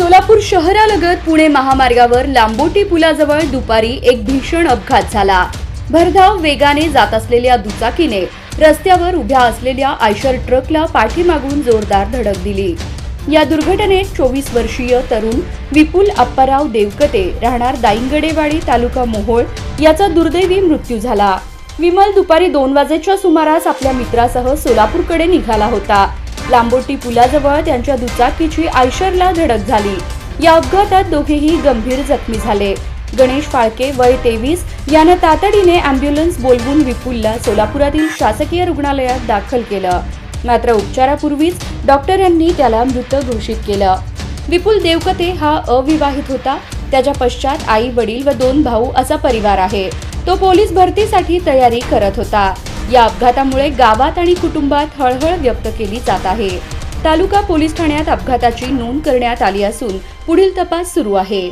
सोलापूर शहरालगत पुणे महामार्गावर लांबोटी पुलाजवळ दुपारी एक भीषण अपघात झाला। भरधाव वेगाने जात असलेल्या दुचाकीने रस्त्यावर उभ्या असलेल्या आयशर ट्रकला पाठीमागून जोरदार धडक दिली। या दुर्घटनेत 24 वर्षीय तरुण विपुल अप्पाराव देवकते राहणार दाईंगडेवाडी तालुका मोहोळ याचा दुर्दैवी मृत्यू झाला। विमल दुपारी 2 वाजेच्या सुमारास आपल्या मित्रासह सोलापूरकडे निघाला होता। लांबोटी पुलाजवळ त्यांच्या दुचाकीची आयशरला धडक झाली। या अपघातात दोघेही गंभीर जखमी झाले। गणेश फाळके वय 23 याने तातडीने अँब्युलन्स बोलवून विपुलला सोलापुरातील शासकीय रुग्णालयात दाखल केलं, मात्र उपचारापूर्वीच डॉक्टरांनी त्याला मृत घोषित केलं। विपुल देवकते हा अविवाहित होता। त्याच्या पश्चात आई वडील व 2 भाऊ असा परिवार आहे। तो पोलीस भरतीसाठी तयारी करत होता। या अपघातामुळे गावात आणि कुटुंबात हळहळ व्यक्त केली जात आहे। तालुका पोलीस ठाण्यात अपघाताची नोंद करण्यात आली असून पुढील तपास सुरू आहे।